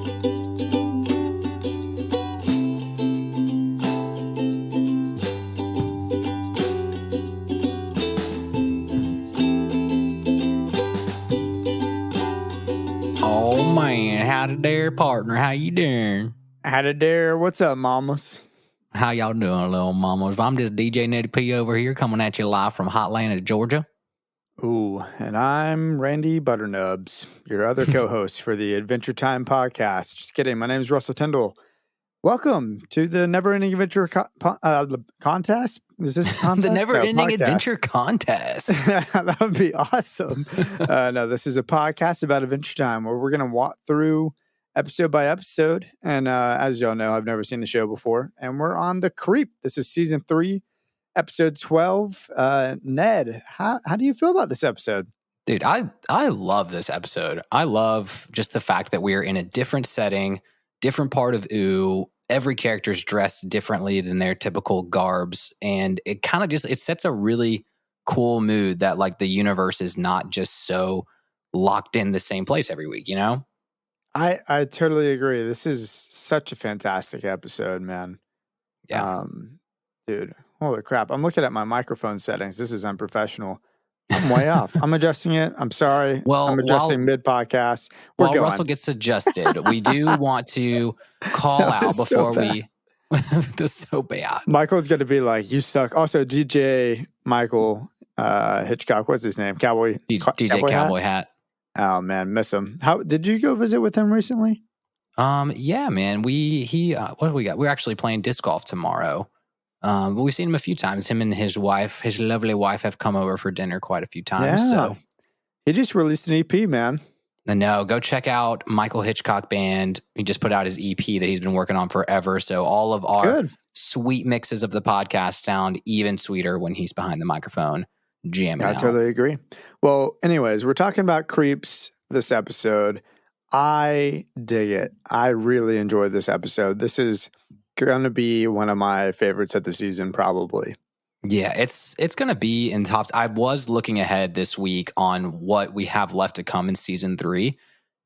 Oh man, howdy there, partner. How you doing? Howdy there. What's up, mamas? How y'all doing, little mamas? I'm just DJ Nettie P over here coming at you live from Hotlanta, Georgia. Ooh, and I'm Randy Butternubs, your other co-host for the Adventure Time podcast. Just kidding. My name is Russell Tyndall. Welcome to the Never Ending Adventure contest. Is this a contest? The Never Ending Adventure contest. That would be awesome. No, this is a podcast about Adventure Time where we're going to walk through episode by episode. And as y'all know, I've never seen the show before. And we're on The Creep. This is season 3, episode 12. Ned, how do you feel about this episode? Dude, I love this episode. I love just the fact that we're in a different setting, different part of Ooh. Every character's dressed differently than their typical garbs. And it kind of just, it sets a really cool mood that like the universe is not just so locked in the same place every week, you know? I totally agree. This is such a fantastic episode, man. Yeah. Dude, holy crap. I'm looking at my microphone settings. This is unprofessional. I'm way off. I'm adjusting it. I'm sorry. Well, I'm adjusting mid-podcast. While Russell gets adjusted, we do want to call out before we... This is so bad. Michael's going to be like, you suck. Also, DJ Michael Hitchcock, what's his name? DJ Cowboy Hat. Oh, man, miss him. How did you go visit with him recently? Yeah, man. What do we got? We're actually playing disc golf tomorrow. But we've seen him a few times. Him and his wife, his lovely wife, have come over for dinner quite a few times. Yeah. So he just released an EP, man. No, go check out Michael Hitchcock Band. He just put out his EP that he's been working on forever. So all of our sweet mixes of the podcast sound even sweeter when he's behind the microphone jamming out. I totally agree. Well, anyways, we're talking about Creeps this episode. I dig it. I really enjoyed this episode. This is going to be one of my favorites of the season, probably. Yeah, it's going to be in tops. I was looking ahead this week on what we have left to come in season 3.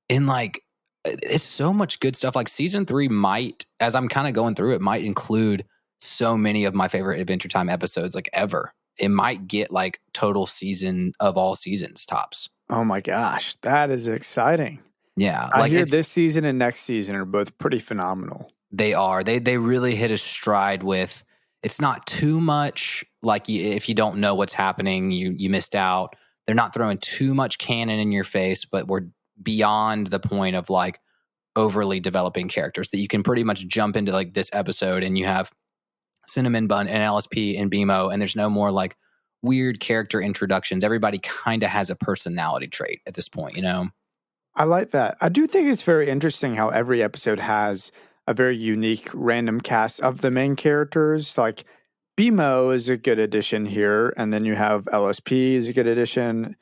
And like, it's so much good stuff. Like season 3 might, as I'm kind of going through it, might include so many of my favorite Adventure Time episodes like ever. It might get like total season of all seasons tops. Oh my gosh, that is exciting. Yeah. I hear this season and next season are both pretty phenomenal. They are. They really hit a stride with, it's not too much like if you don't know what's happening, you missed out. They're not throwing too much canon in your face, but we're beyond the point of like overly developing characters that you can pretty much jump into like this episode and you have Cinnamon Bun and LSP and BMO, and there's no more like weird character introductions. Everybody kind of has a personality trait at this point, you know? I like that. I do think it's very interesting how every episode has a very unique random cast of the main characters. Like BMO is a good addition here. And then you have LSP is a good addition.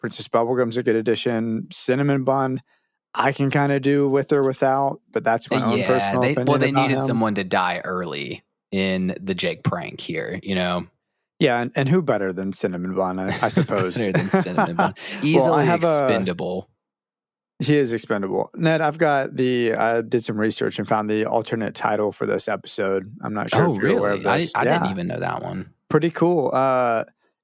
Princess Bubblegum's a good addition. Cinnamon Bun, I can kind of do with or without, but that's my own personal opinion. Well, they needed someone to die early in the Jake prank here, you know? Yeah, and who better than Cinnamon Bun, I suppose. Better than Cinnamon Bun. Easily expendable. He is expendable. Ned, I did some research and found the alternate title for this episode. I'm not sure if you're aware of this. I didn't even know that one. Pretty cool.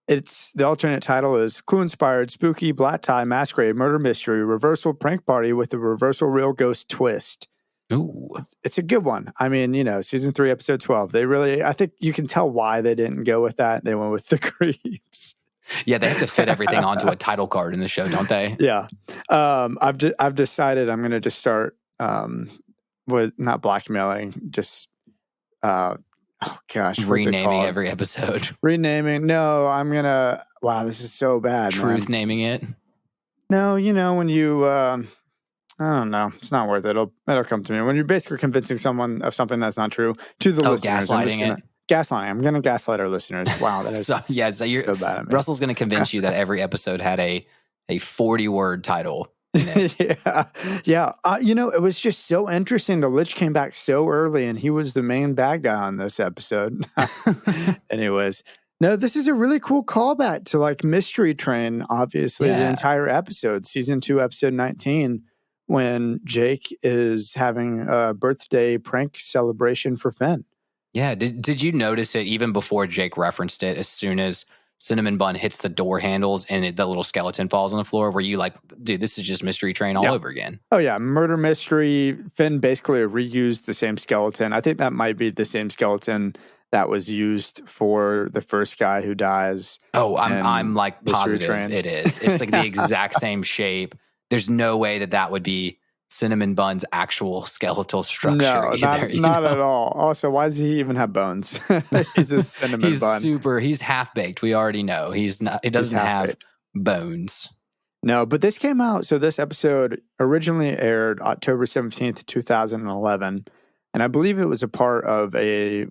It's the alternate title is Clue-inspired spooky black tie masquerade murder mystery reversal prank party with a reversal real ghost twist. Ooh. It's a good one. I mean, you know, season 3, episode 12. I think you can tell why they didn't go with that. They went with the Creeps. Yeah, they have to fit everything onto a title card in the show, don't they? Yeah. I've decided I'm going to just start not blackmailing, just renaming every episode. Renaming. No, I'm going to this is so bad. Truth naming it. No, you know, when you I don't know. It's not worth it. It'll come to me. When you're basically convincing someone of something that's not true to the listeners. Gaslighting it. Gaslighting. I'm going to gaslight our listeners. Wow, that is so bad. Russell's going to convince you that every episode had a 40-word title in it. Yeah. You know, it was just so interesting. The Lich came back so early, and he was the main bad guy on this episode. Anyways. No, this is a really cool callback to like Mystery Train, obviously, the entire episode, season 2, episode 19. when Jake is having a birthday prank celebration for Finn. Yeah. Did you notice it even before Jake referenced it? As soon as Cinnamon Bun hits the door handles and the little skeleton falls on the floor, were you like, dude, this is just Mystery Train all over again? Oh, yeah. Murder mystery. Finn basically reused the same skeleton. I think that might be the same skeleton that was used for the first guy who dies. Oh, I'm like Mystery positive Train. it is. It's like the exact same shape. There's no way that would be Cinnamon Bun's actual skeletal structure. No, either, not at all. Also, why does he even have bones? He's a Cinnamon Bun. He's half baked. We already know he's not. He doesn't have bones. No, but this came out. So this episode originally aired October 17th, 2011. And I believe it was a part of a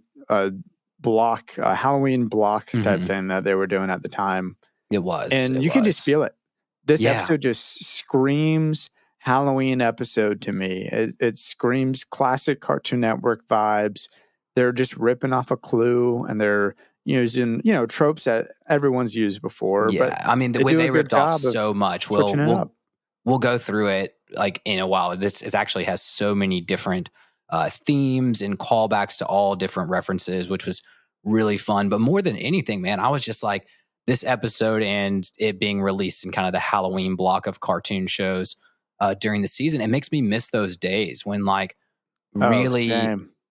block, a Halloween block type thing that they were doing at the time. It was. And you can just feel it. This episode just screams Halloween episode to me. It screams classic Cartoon Network vibes. They're just ripping off a Clue, and they're using, tropes that everyone's used before. Yeah, but I mean, the way they ripped off so much. We'll go through it like in a while. This actually has so many different themes and callbacks to all different references, which was really fun. But more than anything, man, I was just like, this episode and it being released in kind of the Halloween block of cartoon shows during the season, it makes me miss those days when really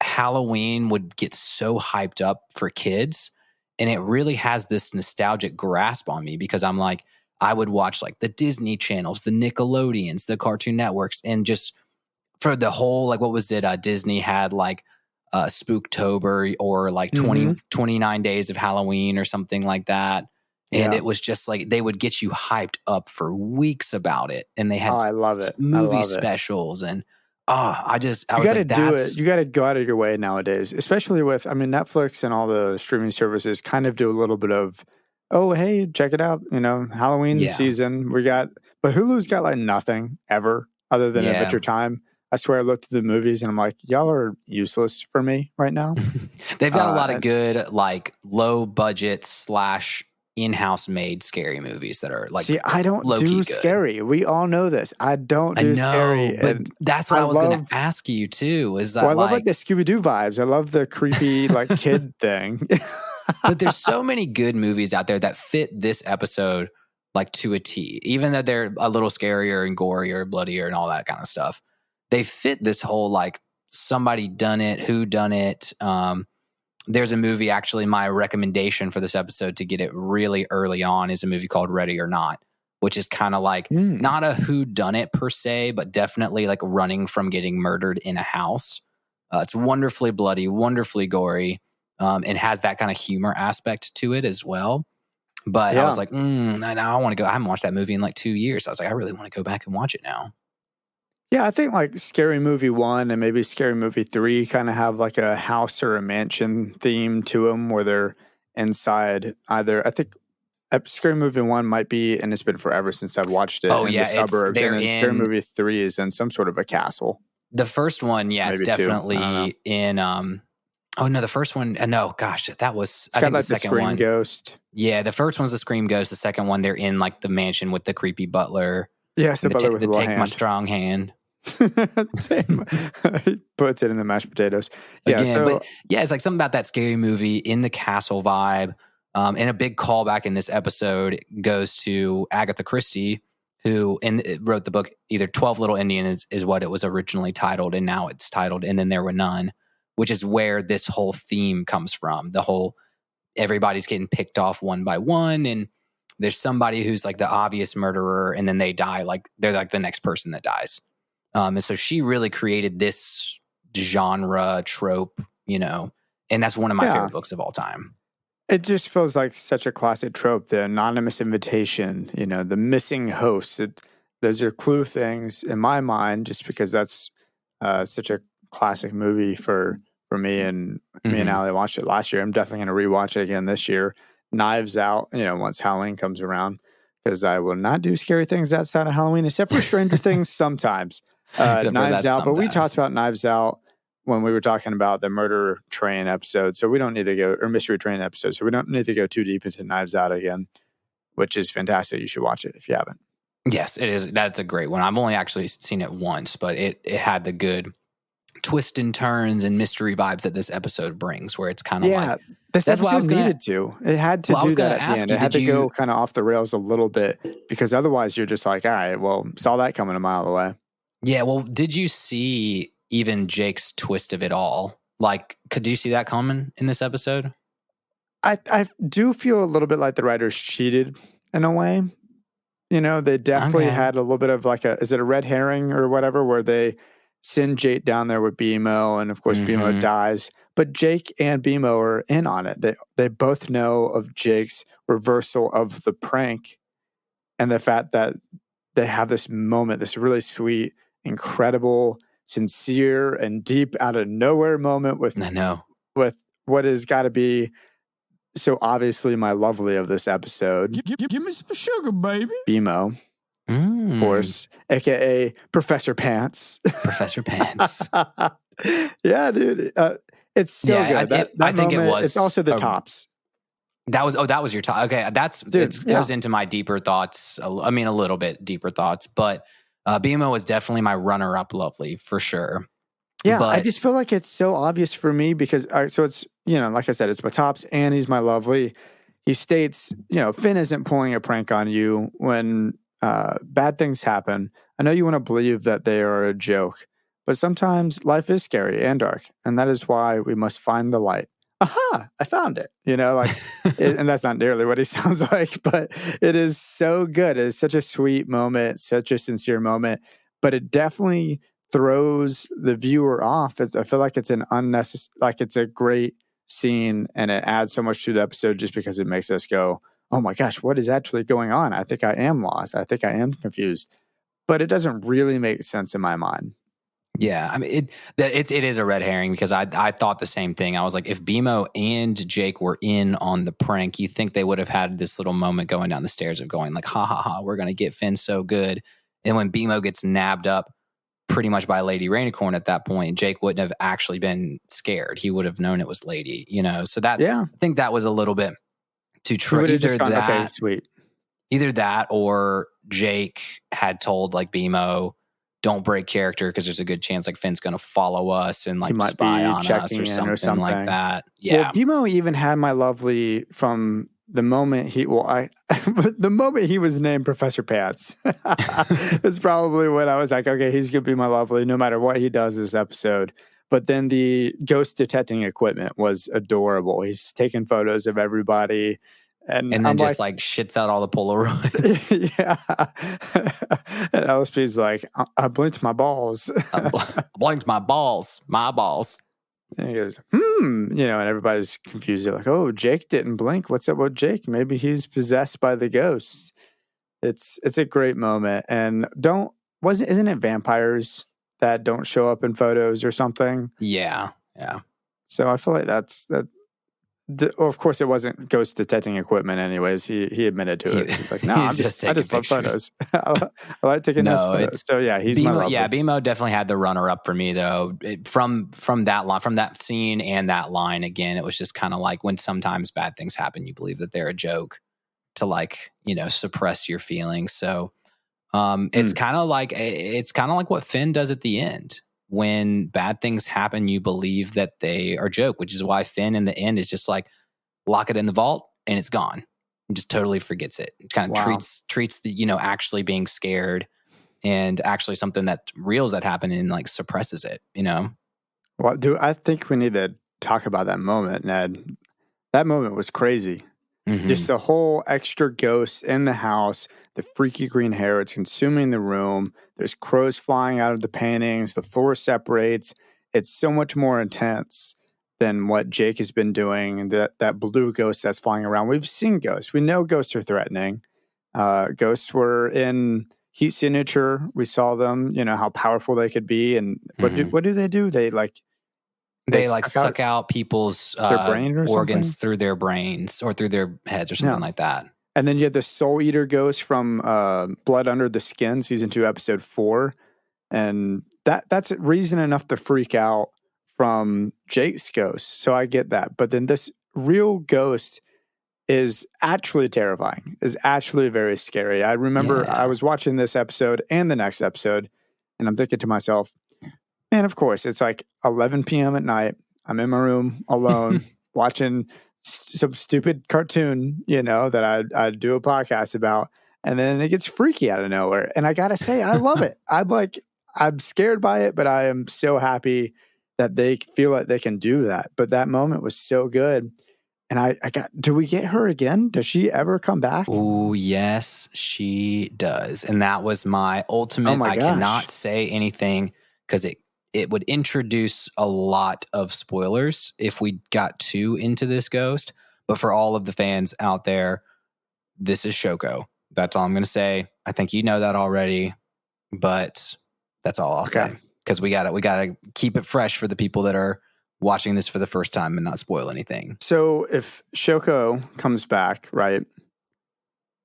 Halloween would get so hyped up for kids. And it really has this nostalgic grasp on me because I'm like, I would watch like the Disney channels, the Nickelodeons, the Cartoon Networks, and just for the whole, like, what was it? Disney had like Spooktober or like 29 days of Halloween or something like that. And it was just like, they would get you hyped up for weeks about it. And they had I love it. movie specials and you got to do it. You got to go out of your way nowadays, especially with, Netflix and all the streaming services kind of do a little bit of, oh, hey, check it out. Halloween season. But Hulu's got like nothing ever other than Adventure Time. I swear I looked at the movies and I'm like, y'all are useless for me right now. They've got a lot of good, like low budget / in-house made scary movies that are like, see, I don't do scary. We all know this. I don't do scary. But that's what I was going to ask you too. Is that I love like the Scooby-Doo vibes. I love the creepy like kid thing. But there's so many good movies out there that fit this episode like to a T, even though they're a little scarier and gorier, bloodier, and all that kind of stuff. They fit this whole like somebody done it, who done it. There's a movie, actually, my recommendation for this episode to get it really early on is a movie called Ready or Not, which is kind of like not a whodunit per se, but definitely like running from getting murdered in a house. It's wonderfully bloody, wonderfully gory, and has that kind of humor aspect to it as well. But I was like, I want to go. I haven't watched that movie in like 2 years. So I was like, I really want to go back and watch it now. Yeah, I think like Scary Movie 1 and maybe Scary Movie 3 kind of have like a house or a mansion theme to them where they're inside either. I think Scary Movie 1 might be, and it's been forever since I've watched it, in the suburbs. And then Scary Movie 3 is in some sort of a castle. The first one, it's definitely in... oh, no, the first one... no, gosh, that was... I think like the second Scream one. Ghost. Yeah, the first one's the Scream Ghost. The second one, they're in like the mansion with the creepy butler. Yes, the butler with the take hand. My strong hand. Same. Puts it in the mashed potatoes. Yeah, it's like something about that Scary Movie in the castle vibe. And a big callback in this episode goes to Agatha Christie, who wrote the book, either 12 Little Indians is what it was originally titled, and now it's titled And Then There Were None, which is where this whole theme comes from. The whole everybody's getting picked off one by one, and there's somebody who's like the obvious murderer, and then they die, like they're like the next person that dies. And so she really created this genre trope, and that's one of my favorite books of all time. It just feels like such a classic trope, the anonymous invitation, the missing host. Those are Clue things in my mind, just because that's such a classic movie for me. And me and Allie watched it last year. I'm definitely going to rewatch it again this year. Knives Out, once Halloween comes around, because I will not do scary things outside of Halloween, except for Stranger Things sometimes. Knives Out, but we talked about Knives Out when we were talking about the Murder Train episode, so we don't need to go, or Mystery Train episode, so we don't need to go too deep into Knives Out again, which is fantastic. You should watch it if you haven't. Yes, it is. That's a great one. I've only actually seen it once, but it had the good twists and turns and mystery vibes that this episode brings, where it's kind of like, Yeah, this that's why I episode was gonna. needed to. It had to Well, I do was that gonna at the ask end. you, It had did to you? go kind of off the rails a little bit because otherwise you're just like, all right, well, saw that coming a mile away. Yeah. Well, did you see even Jake's twist of it all? Like, could you see that coming in this episode? I do feel a little bit like the writers cheated in a way. You know, they definitely Okay. had a little bit of like is it a red herring or whatever, where they send Jake down there with BMO, and of course BMO Mm-hmm. dies. But Jake and BMO are in on it. They both know of Jake's reversal of the prank and the fact that they have this moment, this really sweet, incredible, sincere, and deep out of nowhere moment I know. with what has got to be so obviously my lovely of this episode. Give me some sugar, baby. BMO, of course, aka Professor Pants. Professor Pants. Yeah, dude. It's so good. I think it was. It's also the tops. That was your top. Okay, goes into my deeper thoughts. I mean, a little bit deeper thoughts, but BMO was definitely my runner-up lovely for sure. Yeah, but I just feel like it's so obvious for me because so it's, like I said, it's my tops and he's my lovely. He states, Finn isn't pulling a prank on you when bad things happen. I know you want to believe that they are a joke, but sometimes life is scary and dark, and that is why we must find the light. Aha, I found it. And that's not nearly what he sounds like, but it is so good. It's such a sweet moment, such a sincere moment, but it definitely throws the viewer off. I feel like it's an unnecessary, like it's a great scene and it adds so much to the episode just because it makes us go, oh my gosh, what is actually going on? I think I am lost. I think I am confused, but it doesn't really make sense in my mind. Yeah, I mean, it is a red herring because I thought the same thing. I was like, if BMO and Jake were in on the prank, you think they would have had this little moment going down the stairs of going like, ha ha ha, we're going to get Finn so good. And when BMO gets nabbed up pretty much by Lady Rainicorn at that point, Jake wouldn't have actually been scared. He would have known it was Lady, So that, I think that was a little bit too true. Okay, sweet. Either that or Jake had told like BMO, don't break character because there's a good chance like Finn's going to follow us and like spy on us or something like that. Yeah. Well, BMO even had my lovely from the moment the moment he was named Professor Pants. Is probably when I was like, okay, he's going to be my lovely no matter what he does this episode. But then the ghost detecting equipment was adorable. He's taking photos of everybody. And then I'm just like shits out all the Polaroids. Yeah. And LSP's like, I blinked my balls. I blinked my balls. My balls. And he goes, and everybody's confused. They're like, oh, Jake didn't blink. What's up with Jake? Maybe he's possessed by the ghosts. It's a great moment. And isn't it vampires that don't show up in photos or something? Yeah. Yeah. So I feel like that's of course, it wasn't ghost detecting equipment. Anyways, he admitted to it. He's like, "No, I just love photos. I like taking those photos." So yeah, he's my lovely. Yeah, BMO definitely had the runner up for me though. From that line, from that scene and that line again, it was just kind of like when sometimes bad things happen, you believe that they're a joke to like suppress your feelings. So it's kind of like what Finn does at the end. When bad things happen, you believe that they are a joke, which is why Finn in the end is just like, lock it in the vault and it's gone. And just totally forgets it. It kind of treats the, actually being scared and actually something that reals that happen and like suppresses it, Well, I think we need to talk about that moment, Ned. That moment was crazy. Mm-hmm. Just the whole extra ghost in the house, the freaky green hair, it's consuming the room. There's crows flying out of the paintings. The floor separates. It's so much more intense than what Jake has been doing. That blue ghost that's flying around. We've seen ghosts. We know ghosts are threatening. Ghosts were in Heat Signature. We saw them, how powerful they could be. And what do they do? They suck out people's organs through their brains or through their heads or something like that. And then you had the Soul Eater ghost from Blood Under the Skin, season 2, episode 4. And that's reason enough to freak out from Jake's ghost. So I get that. But then this real ghost is actually terrifying, is actually very scary. I remember I was watching this episode and the next episode, and I'm thinking to myself, man, of course, it's like 11 p.m. at night. I'm in my room alone watching some stupid cartoon, that I do a podcast about. And then it gets freaky out of nowhere. And I got to say, I love it. I'm scared by it, but I am so happy that they feel like they can do that. But that moment was so good. And do we get her again? Does she ever come back? Oh, yes, she does. And that was my ultimate. Oh my gosh. I cannot say anything because it would introduce a lot of spoilers if we got too into this ghost. But for all of the fans out there, this is Shoko. That's all I'm going to say. I think you know that already, but that's all I'll say. Because we gotta keep it fresh for the people that are watching this for the first time and not spoil anything. So if Shoko comes back, right,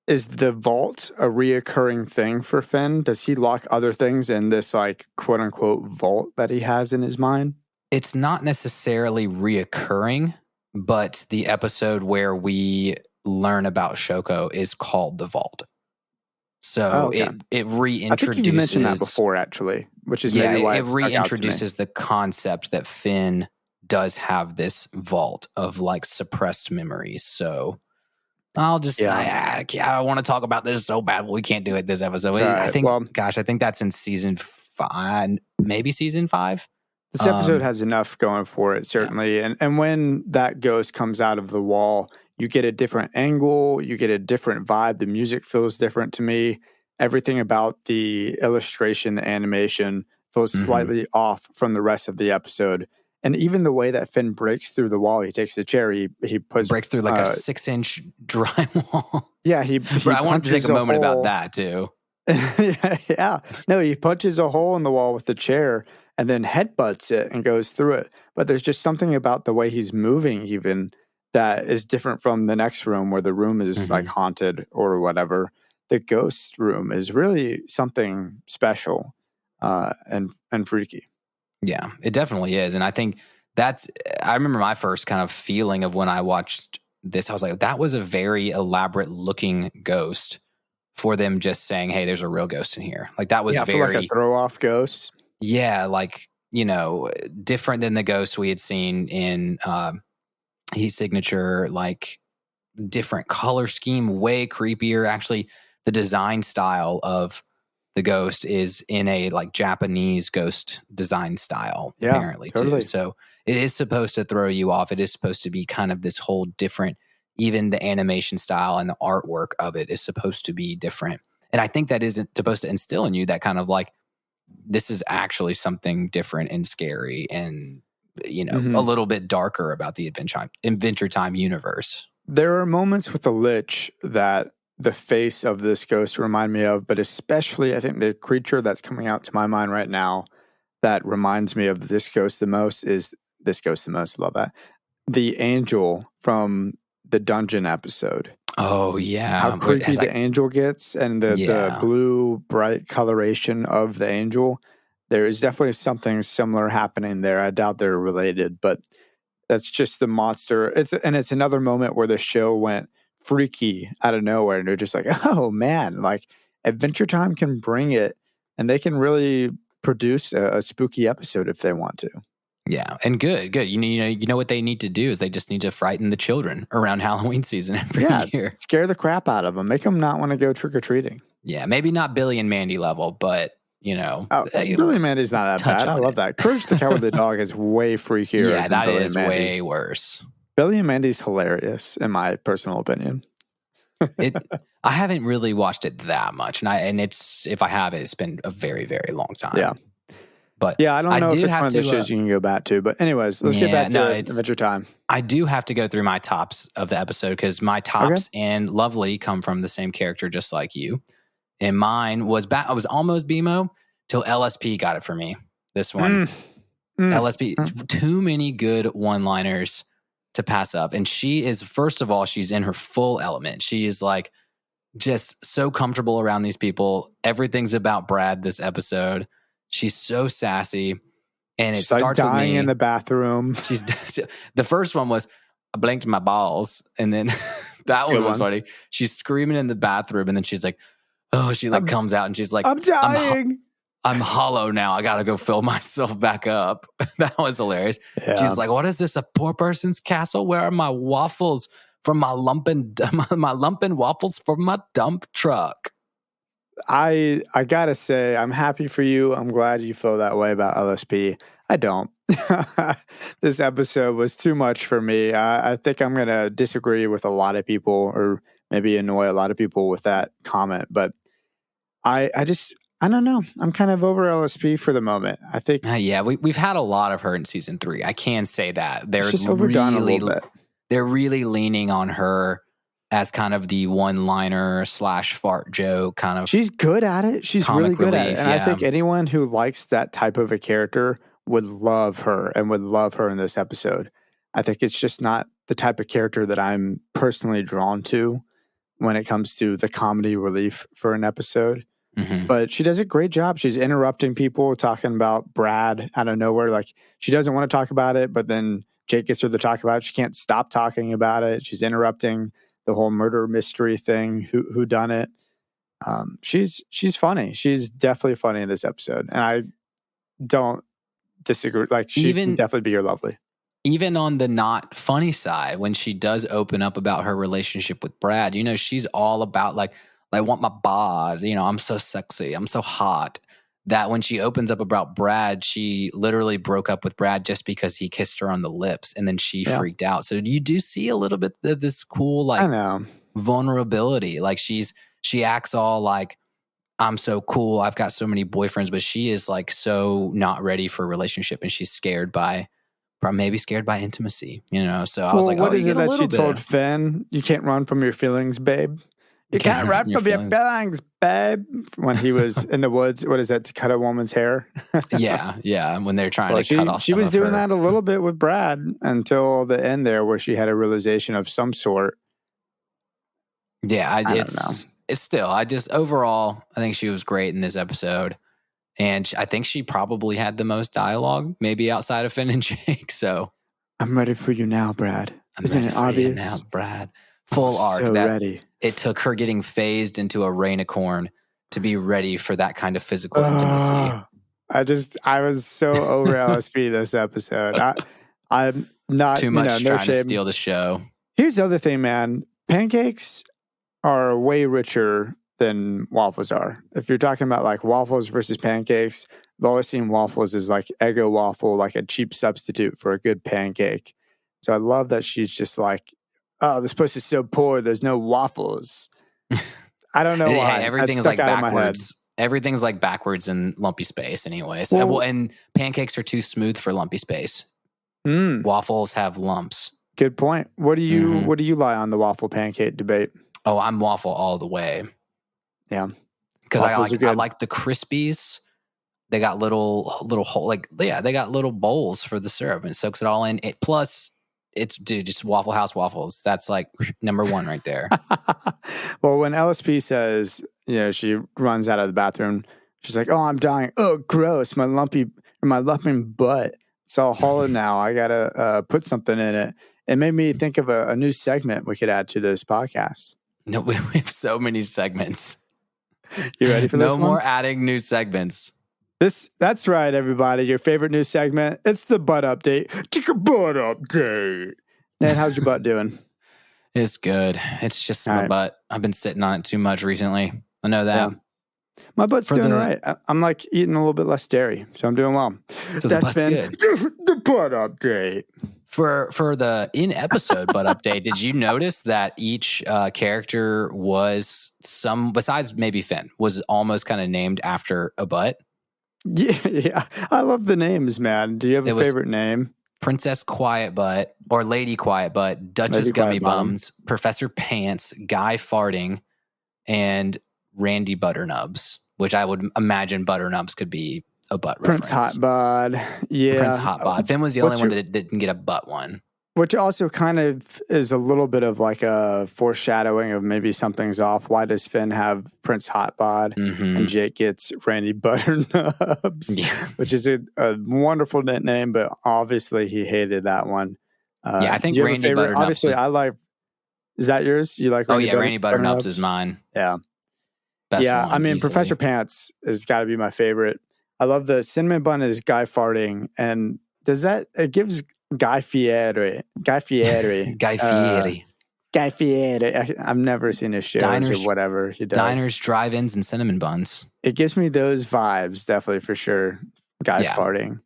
is the vault a reoccurring thing for Finn? Does he lock other things in this, like, quote unquote vault that he has in his mind? It's not necessarily reoccurring, but the episode where we learn about Shoko is called The Vault. So it reintroduces... I think you mentioned that before, actually, which is maybe why it reintroduces the concept that Finn does have this vault of, like, suppressed memories. So I'll just... I want to talk about this so bad, but we can't do it this episode. I think, I think that's in season 5, maybe season 5. This episode has enough going for it, certainly. Yeah. And when that ghost comes out of the wall, you get a different angle, you get a different vibe. The music feels different to me. Everything about the illustration, the animation feels slightly off from the rest of the episode. And even the way that Finn breaks through the wall, he takes the chair, he breaks through like a 6-inch drywall. Yeah, I wanted to take a moment about that too. Yeah. No, he punches a hole in the wall with the chair and then headbutts it and goes through it. But there's just something about the way he's moving even that is different from the next room where the room is like haunted or whatever. The ghost room is really something special and freaky. Yeah, it definitely is. And I think I remember my first kind of feeling of when I watched this, I was like, that was a very elaborate looking ghost for them just saying, hey, there's a real ghost in here. Like that was very... for like a throw off ghost. Yeah, like, different than the ghosts we had seen in Heat Signature, like different color scheme, way creepier. Actually, the design style of the ghost is in a like Japanese ghost design style, apparently totally. Too. So it is supposed to throw you off. It is supposed to be kind of this whole different, even the animation style and the artwork of it is supposed to be different. And I think that isn't supposed to instill in you that kind of like, this is actually something different and scary and, a little bit darker about the Adventure Time universe. There are moments with the Lich that the face of this ghost remind me of, but especially I think the creature that's coming out to my mind right now that reminds me of this ghost the most is this ghost the most. I love that. The angel from the dungeon episode. Oh, yeah. How creepy the angel gets and the blue bright coloration of the angel. There is definitely something similar happening there. I doubt they're related, but that's just the monster. It's another moment where the show went freaky out of nowhere. And they're just like, oh, man, like Adventure Time can bring it and they can really produce a spooky episode if they want to. Yeah, and good. You know what they need to do is they just need to frighten the children around Halloween season every year. Scare the crap out of them. Make them not want to go trick or treating. Yeah, maybe not Billy and Mandy level, but Billy and Mandy's not that bad. I love that. Courage the Cowardly Dog is way freakier. Yeah, that Billy is way worse. Billy and Mandy's hilarious, in my personal opinion. I haven't really watched it that much, and if I have, it's been a very, very long time. Yeah. But I don't know if it's one of the shows you can go back to. But anyways, let's get back to Adventure Time. I do have to go through my tops of the episode because my tops and Lovely come from the same character, just like you. And mine was I was almost BMO till LSP got it for me. This one, LSP, too many good one-liners to pass up. And she is, first of all, she's in her full element. She is like just so comfortable around these people. Everything's about Brad this episode. She's so sassy, and it starts like dying with me in the bathroom. The first one was I blinked my balls, and then That one was funny. She's screaming in the bathroom, and then she's like, "Oh!" She comes out, and she's like, "I'm dying. I'm hollow now. I gotta go fill myself back up." That was hilarious. Yeah. She's like, "What is this? A poor person's castle? Where are my waffles from my lumping waffles from my dump truck?" I gotta say, I'm happy for you. I'm glad you feel that way about LSP. I don't. This episode was too much for me. I think I'm gonna disagree with a lot of people, or maybe annoy a lot of people with that comment. But I don't know. I'm kind of over LSP for the moment. I think. Yeah, we've had a lot of her in season 3. I can say that they're just overdone a little bit. They're really leaning on her as kind of the one-liner / fart joke kind of. She's good at it. She's really good at it. And I think anyone who likes that type of a character would love her and would love her in this episode. I think it's just not the type of character that I'm personally drawn to when it comes to the comedy relief for an episode. Mm-hmm. But she does a great job. She's interrupting people, talking about Brad out of nowhere. Like, she doesn't want to talk about it, but then Jake gets her to talk about it. She can't stop talking about it. She's interrupting the whole murder mystery thing. Who done it? She's funny. She's definitely funny in this episode, and I don't disagree. Like, she can definitely be your lovely. Even on the not funny side, when she does open up about her relationship with Brad, she's all about like, I want my bod. I'm so sexy. I'm so hot. That when she opens up about Brad, she literally broke up with Brad just because he kissed her on the lips, and then she freaked out. So you do see a little bit of this cool, like, vulnerability. Like, she acts all like, I'm so cool, I've got so many boyfriends, but she is like so not ready for a relationship, and she's maybe scared by intimacy. So I was like, what is it that she told Finn? You can't run from your feelings, babe. You can't run from your feelings, babe. When he was in the woods, what is that, to cut a woman's hair? yeah. When they're trying to cut off. She was doing that a little bit with Brad until the end there, where she had a realization of some sort. Yeah, I don't know. It's still, overall, I think she was great in this episode. And I think she probably had the most dialogue, maybe outside of Finn and Jake. So I'm ready for you now, Brad. Isn't it obvious? You now, Brad. Full arc. So ready. It took her getting phased into a rainicorn to be ready for that kind of physical intimacy. I was so over LSP this episode. I'm not too much trying to steal the show. Here's the other thing, man. Pancakes are way richer than waffles are. If you're talking about like waffles versus pancakes, I've always seen waffles as like Eggo waffle, like a cheap substitute for a good pancake. So I love that she's just like, oh, this place is so poor, there's no waffles. I don't know why. Everything's like backwards. Everything's like backwards in lumpy space anyway. So, and pancakes are too smooth for lumpy space. Waffles have lumps. Good point. What do you lie on the waffle pancake debate? Oh, I'm waffle all the way. Yeah. Because I like the Crispies. They got little hole, they got little bowls for the syrup, and it soaks it all in. Plus, it's just Waffle House waffles. That's like number one right there. Well, when LSP says, she runs out of the bathroom, she's like, "Oh, I'm dying. Oh, gross. My lumpy butt. It's all hollow now. I gotta put something in it." It made me think of a new segment we could add to this podcast. No, we have so many segments. You ready for this? No more adding new segments. That's right, everybody. Your favorite new segment. It's the butt update. Take a butt update. Ned, how's your butt doing? It's good. It's just my butt. I've been sitting on it too much recently. I know that. Yeah. My butt's doing all right. I'm like eating a little bit less dairy, so I'm doing well. So that's been good. The butt update. For the in-episode butt update, did you notice that each character was besides maybe Finn, was almost kind of named after a butt? Yeah. I love the names, man. Do you have a favorite name? Princess Quiet Butt, or Lady Quiet Butt, Duchess Gummy Bums, Professor Pants, Guy Farting, and Randy Butternubs, which I would imagine Butternubs could be a butt Prince reference. Hot Bod. Yeah. Prince Hot Bod. Finn was the only one that didn't get a butt one. Which also kind of is a little bit of like a foreshadowing of maybe something's off. Why does Finn have Prince Hot Bod and Jake gets Randy Butternubs? Yeah. Which is a wonderful nickname, but obviously he hated that one. I think Randy Butternubs. Obviously, I like. Is that yours? You like? Randy Butternubs is mine. Yeah, best yeah. one, I mean, easily. Professor Pants has got to be my favorite. I love the cinnamon bun is Guy farting, and it gives Guy Fieri. Guy Fieri. Guy Fieri. I've never seen his shows or whatever he does. Diners, drive-ins, and cinnamon buns. It gives me those vibes, definitely for sure. Guy farting.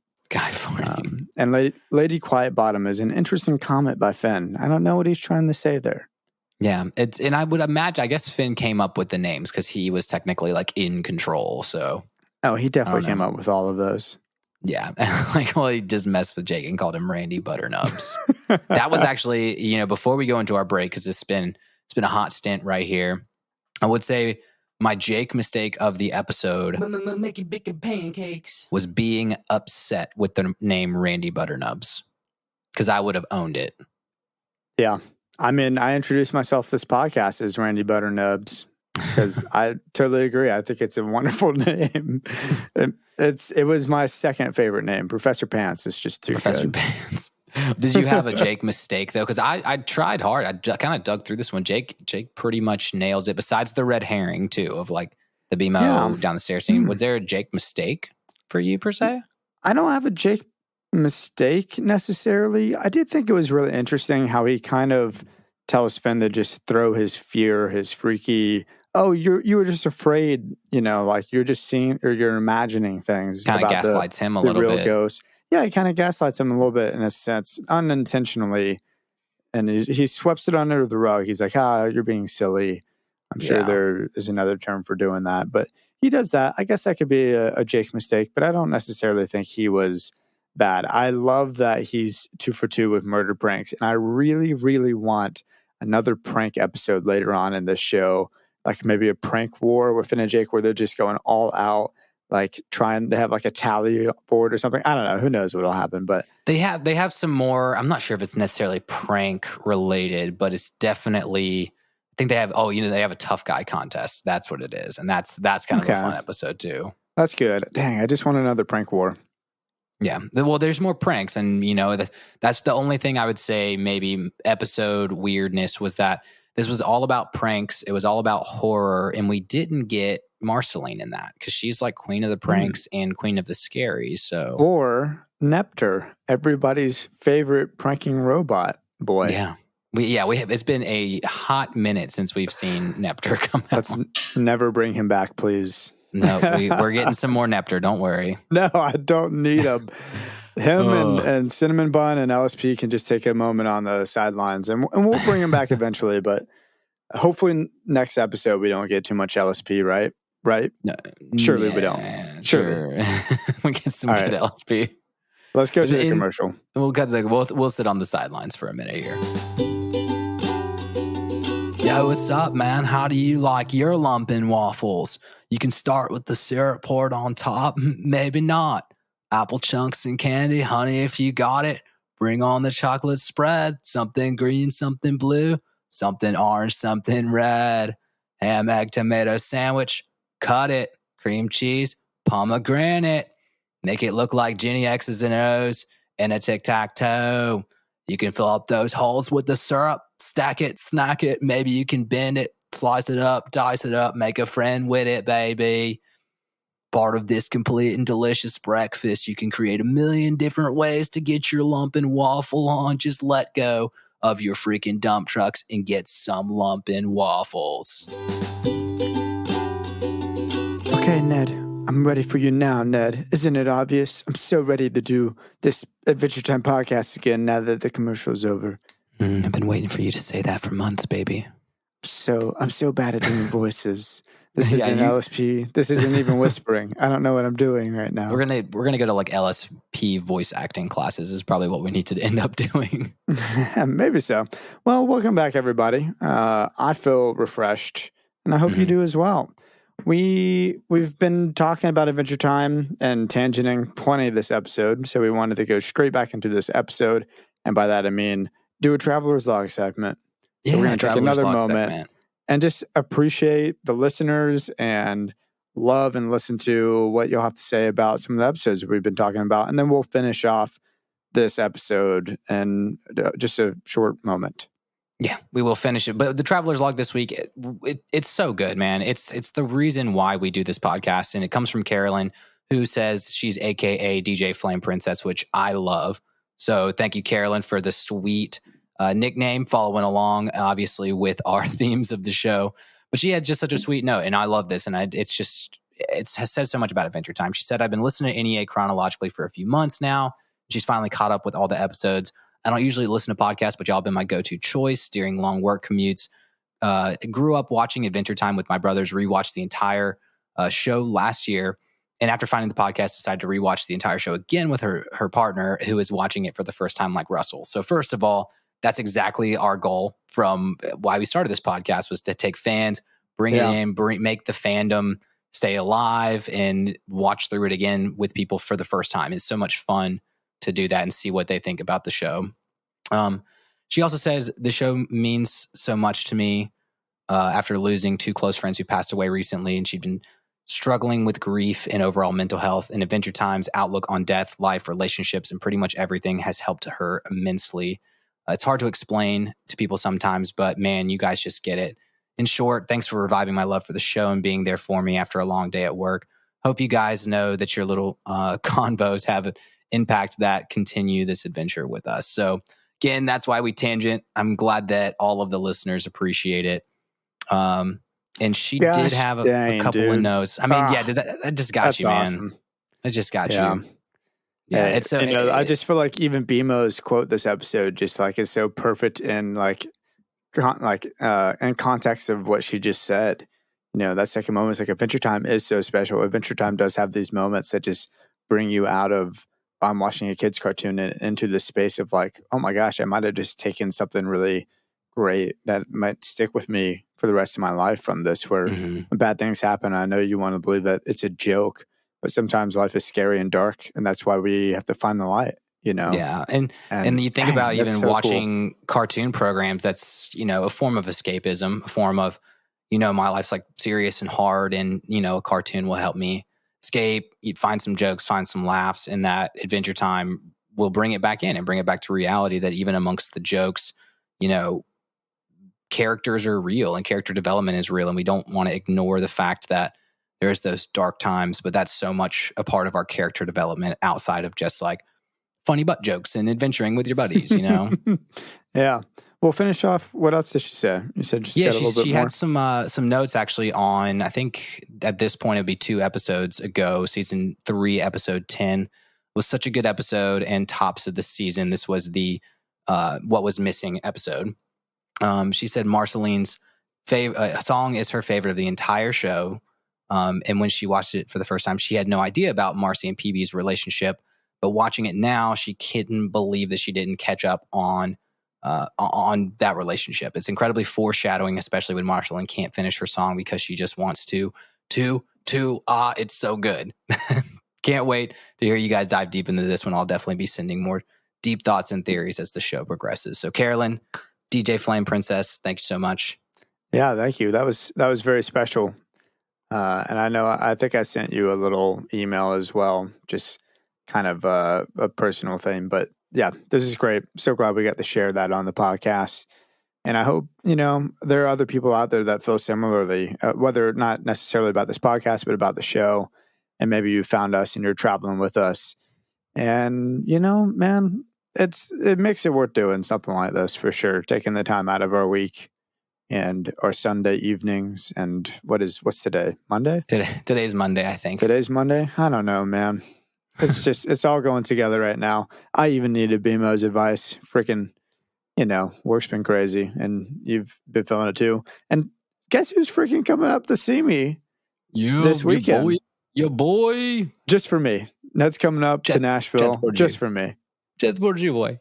And Lady Quiet Bottom is an interesting comment by Finn. I don't know what he's trying to say there. Yeah, and I would imagine, I guess Finn came up with the names because he was technically like in control. So he definitely came up with all of those. Yeah, he just messed with Jake and called him Randy Butternubs. That was actually, before we go into our break, because it's been a hot stint right here. I would say my Jake mistake of the episode Making big pancakes was being upset with the name Randy Butternubs, because I would have owned it. Yeah. I mean, I introduced myself this podcast as Randy Butternubs because I totally agree. I think it's a wonderful name. It was my second favorite name. Professor Pants is just too Professor good. Pants. Did you have a Jake mistake though? Because I tried hard. I kind of dug through this one. Jake pretty much nails it. Besides the red herring too, of like the BMO down the stairs scene. Was there a Jake mistake for you per se? I don't have a Jake mistake necessarily. I did think it was really interesting how he kind of tells Finn to just throw his fear, his freaky, you were just afraid, like you're just seeing or you're imagining things. Kind of gaslights him a little bit. Ghost. Yeah, he kind of gaslights him a little bit in a sense, unintentionally. And he sweeps it under the rug. He's like, you're being silly. I'm sure there is another term for doing that. But he does that. I guess that could be a Jake mistake, but I don't necessarily think he was bad. I love that he's 2 for 2 with murder pranks. And I really, really want another prank episode later on in this show, like maybe a prank war with Finn and Jake where they're just going all out, like trying to have like a tally board or something. I don't know. Who knows what'll happen, but they have some more. I'm not sure if it's necessarily prank related, but it's definitely, I think they have, they have a tough guy contest. That's what it is. And that's kind of a fun episode too. That's good. Dang, I just want another prank war. Yeah. Well, there's more pranks. And, that's the only thing I would say maybe episode weirdness was that this was all about pranks. It was all about horror. And we didn't get Marceline in that because she's like queen of the pranks and queen of the scary. So, or Nepter, everybody's favorite pranking robot boy. Yeah. We have. It's been a hot minute since we've seen Nepter come out. Let's never bring him back, please. No, we're getting some more Nepter. Don't worry. No, I don't need him. And Cinnamon Bun and LSP can just take a moment on the sidelines, and we'll bring him back eventually. But hopefully, next episode we don't get too much LSP, right? Right? No, surely we don't. Surely we get some good LSP. Let's go to the commercial. We'll sit on the sidelines for a minute here. Yo, what's up, man? How do you like your lumpin' waffles? You can start with the syrup poured on top. Maybe not. Apple chunks and candy, honey, if you got it. Bring on the chocolate spread. Something green, something blue, something orange, something red. Ham, egg, tomato sandwich. Cut it. Cream cheese, pomegranate. Make it look like Jenny X's and O's and a tic-tac-toe. You can fill up those holes with the syrup. Stack it, snack it. Maybe you can bend it, slice it up, dice it up, make a friend with it, baby. Part of this complete and delicious breakfast, you can create a million different ways to get your lumpin' waffle on. Just let go of your freaking dump trucks and get some lumpin' waffles. Okay, Ned. I'm ready for you now, Ned. Isn't it obvious? I'm so ready to do this Adventure Time podcast again now that the commercial is over. I've been waiting for you to say that for months, baby. I'm so bad at doing voices. This isn't LSP. This isn't even whispering. I don't know what I'm doing right now. We're gonna go to like LSP voice acting classes is probably what we need to end up doing. Maybe so. Well, welcome back, everybody. I feel refreshed, and I hope you do as well. We've been talking about Adventure Time and tangenting plenty this episode, so we wanted to go straight back into this episode, and by that I mean do a Traveler's Log segment. So we're going to take another moment and just appreciate the listeners and love and listen to what you'll have to say about some of the episodes we've been talking about, and then we'll finish off this episode in just a short moment. Yeah, we will finish it. But the Traveler's Log this week, it's so good, man. It's the reason why we do this podcast. And it comes from Carolyn, who says she's AKA DJ Flame Princess, which I love. So thank you, Carolyn, for the sweet nickname, following along, obviously, with our themes of the show. But she had just such a sweet note, and I love this. And it says so much about Adventure Time. She said, I've been listening to NEA chronologically for a few months now. She's finally caught up with all the episodes. I don't usually listen to podcasts, but y'all have been my go-to choice during long work commutes. Grew up watching Adventure Time with my brothers, rewatched the entire show last year. And after finding the podcast, decided to rewatch the entire show again with her partner, who is watching it for the first time, like Russell. So first of all, that's exactly our goal from why we started this podcast, was to take fans, bring it in, make the fandom stay alive, and watch through it again with people for the first time. It's so much fun to do that and see what they think about the show. She also says the show means so much to me after losing two close friends who passed away recently, and she'd been struggling with grief and overall mental health. And Adventure Time's outlook on death, life, relationships, and pretty much everything has helped her immensely. It's hard to explain to people sometimes, but man, you guys just get it. In short, thanks for reviving my love for the show and being there for me after a long day at work. Hope you guys know that your little convos have impact that continue this adventure with us. So again, that's why we tangent. I'm glad that all of the listeners appreciate it. And she did have a couple of notes. I mean, that just got you, man. Awesome. It just got you. Yeah, it's so. I just feel like even BMO's quote this episode just like is so perfect in in context of what she just said. That second moment is like Adventure Time is so special. Adventure Time does have these moments that just bring you out of I'm watching a kid's cartoon and into the space of like, oh my gosh, I might have just taken something really great that might stick with me for the rest of my life from this, where when bad things happen, I know you want to believe that it's a joke, but sometimes life is scary and dark, and that's why we have to find the light, Yeah. And you think about even so watching cartoon programs, that's, a form of escapism, a form of, my life's like serious and hard, and, a cartoon will help me escape, find some jokes, find some laughs, and that Adventure Time will bring it back in and bring it back to reality, that even amongst the jokes, characters are real and character development is real. And we don't want to ignore the fact that there's those dark times, but that's so much a part of our character development outside of just like funny butt jokes and adventuring with your buddies, Yeah. Well, finish off. What else did she say? You said just a little bit she more. Had some notes actually on, I think at this point it'd be 2 episodes ago, season 3, episode 10 was such a good episode and tops of the season. This was the what was missing episode. She said Marceline's song is her favorite of the entire show. And when she watched it for the first time, she had no idea about Marcy and PB's relationship. But watching it now, she couldn't believe that she didn't catch up on that relationship. It's incredibly foreshadowing, especially when Marceline can't finish her song because she just wants to. It's so good. Can't wait to hear you guys dive deep into this one. I'll definitely be sending more deep thoughts and theories as the show progresses. So Carolyn, DJ Flame Princess, thank you so much. Yeah, thank you. That was very special. And I think I sent you a little email as well, just kind of a personal thing. But yeah, this is great. So glad we got to share that on the podcast. And I hope, there are other people out there that feel similarly, whether not necessarily about this podcast, but about the show. And maybe you found us and you're traveling with us. And, man, it makes it worth doing something like this for sure. Taking the time out of our week and our Sunday evenings. And what's today? Monday? Today's Monday, I think. Today's Monday? I don't know, man. It's all going together right now. I even needed BMO's advice. Freaking, work's been crazy and you've been feeling it too. And guess who's freaking coming up to see me this weekend? Your boy. Just for me. Ned's coming up to Nashville just for me. Just for you, boy.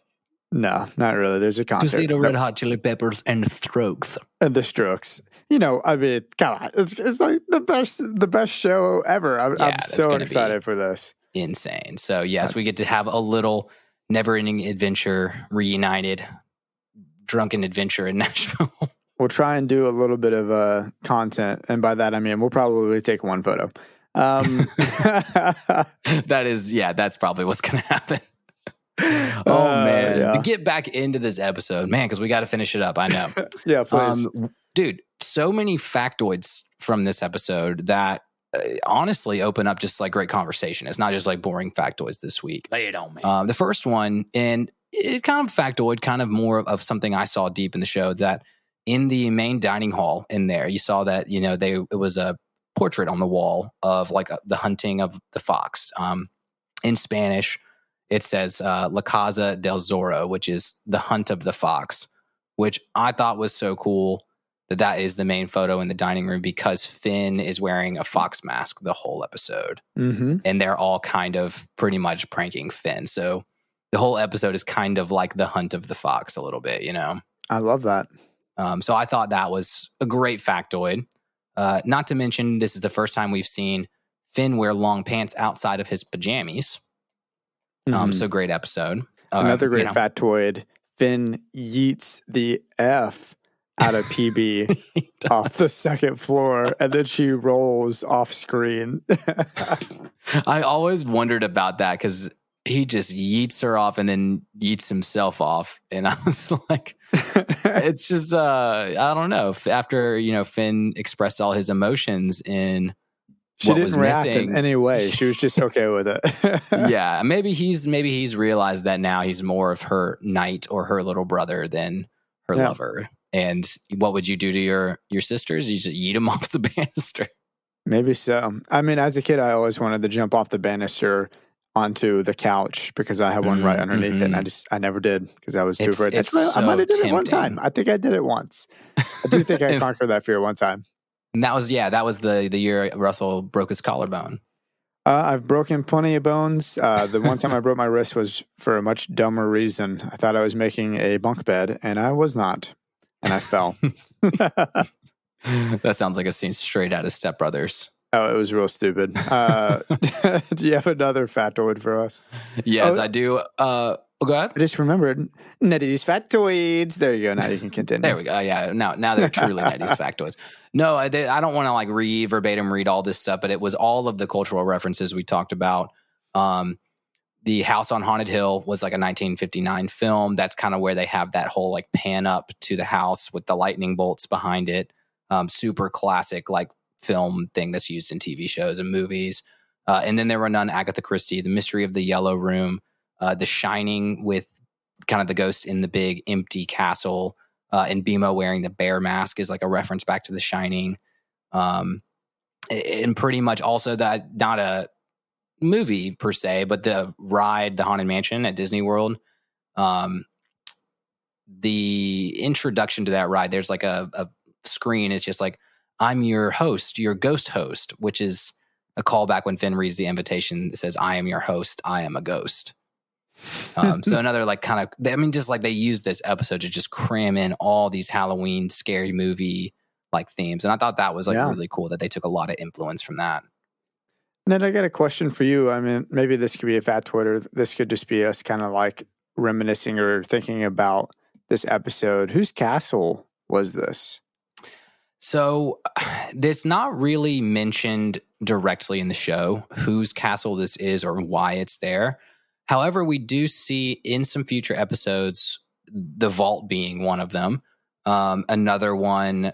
No, not really. There's a concert. To see the Red Hot Chili Peppers and the Strokes. And the Strokes. I mean, come on. It's like the best show ever. I'm so excited for this. Insane. So yes, we get to have a little never-ending adventure reunited, drunken adventure in Nashville. We'll try and do a little bit of content. And by that, I mean, we'll probably take one photo. That's probably what's going to happen. Oh man, get back into this episode, man, because we got to finish it up. I know. Yeah, please. Dude, so many factoids from this episode that honestly open up just like great conversation. It's not just like boring factoids this week. Lay it on me. The first one, and it kind of factoid, kind of more of something I saw deep in the show, that in the main dining hall in there, you saw that, it was a portrait on the wall of like the hunting of the fox. In Spanish, it says La Caza del Zorro, which is the hunt of the fox, which I thought was so cool that is the main photo in the dining room, because Finn is wearing a fox mask the whole episode. Mm-hmm. And they're all kind of pretty much pranking Finn. So the whole episode is kind of like the hunt of the fox a little bit, I love that. So I thought that was a great factoid. Not to mention, this is the first time we've seen Finn wear long pants outside of his pajamas. So great episode. Another great factoid. Finn yeets the F out of PB off the second floor, and then she rolls off screen. I always wondered about that, because he just yeets her off and then yeets himself off. And I was like, it's just, I don't know. After, Finn expressed all his emotions in she what didn't was react missing. in any way. She was just okay with it. Yeah. Maybe he's realized that now he's more of her knight or her little brother than her lover. And what would you do to your sisters? You just eat them off the banister. Maybe so. I mean, as a kid, I always wanted to jump off the banister onto the couch because I had one right underneath it, and I never did because I was too afraid. I might have did it one time. I think I did it once. I do think I conquered that fear one time. And that was the year Russell broke his collarbone. I've broken plenty of bones. The one time I broke my wrist was for a much dumber reason. I thought I was making a bunk bed, and I was not. And I fell. That sounds like a scene straight out of Step Brothers. Oh, it was real stupid. Do you have another factoid for us? Yes, I do. Go ahead. I just remembered Nettie's factoids. There you go. Now you can continue. There we go. Yeah. Now they're truly Nettie's factoids. No, I don't want to like verbatim read all this stuff, but it was all of the cultural references we talked about. The House on Haunted Hill was like a 1959 film. That's kind of where they have that whole like pan up to the house with the lightning bolts behind it. Super classic like film thing that's used in TV shows and movies. And then there were none Agatha Christie, The Mystery of the Yellow Room, The Shining with kind of the ghost in the big empty castle, and Bimo wearing the bear mask is like a reference back to The Shining. And pretty much also that, not a movie per se, but the ride, the Haunted Mansion at Disney World. The introduction to that ride, there's like a screen. It's just like, I'm your host, your ghost host, which is a callback when Finn reads the invitation. It says, I am your host. I am a ghost. So another like kind of, I mean, just like they use this episode to just cram in all these Halloween scary movie like themes. And I thought that was like really cool that they took a lot of influence from that. Ned, I got a question for you. I mean, maybe this could be a factoid, or this could just be us kind of like reminiscing or thinking about this episode. Whose castle was this? So it's not really mentioned directly in the show whose castle this is or why it's there. However, we do see in some future episodes, the vault being one of them. Another one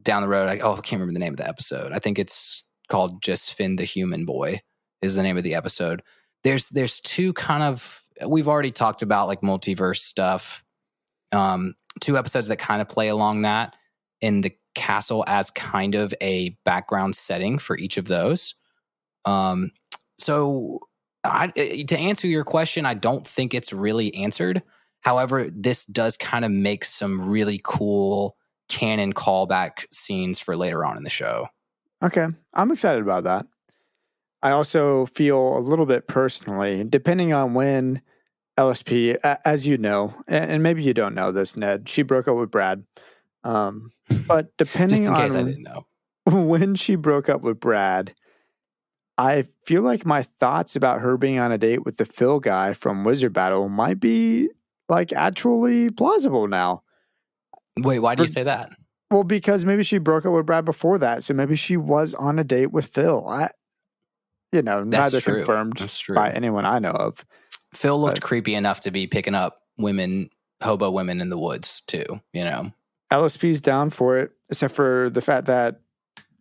down the road, I can't remember the name of the episode. I think it's called Just Finn the Human Boy is the name of the episode. There's two kind of, we've already talked about like multiverse stuff. Two episodes that kind of play along that, in the castle as kind of a background setting for each of those. So to answer your question, I don't think it's really answered. However, this does kind of make some really cool canon callback scenes for later on in the show. Okay. I'm excited about that. I also feel a little bit personally, depending on when LSP, as you know, and maybe you don't know this, Ned, she broke up with Brad. But depending just in case on I didn't know. When she broke up with Brad, I feel like my thoughts about her being on a date with the Phil guy from Wizard Battle might be like actually plausible now. Wait, why do you say that? Well, because maybe she broke up with Brad before that, so maybe she was on a date with Phil. Neither confirmed by anyone I know of. Phil looked creepy enough to be picking up hobo women in the woods too, you know. LSP's down for it, except for the fact that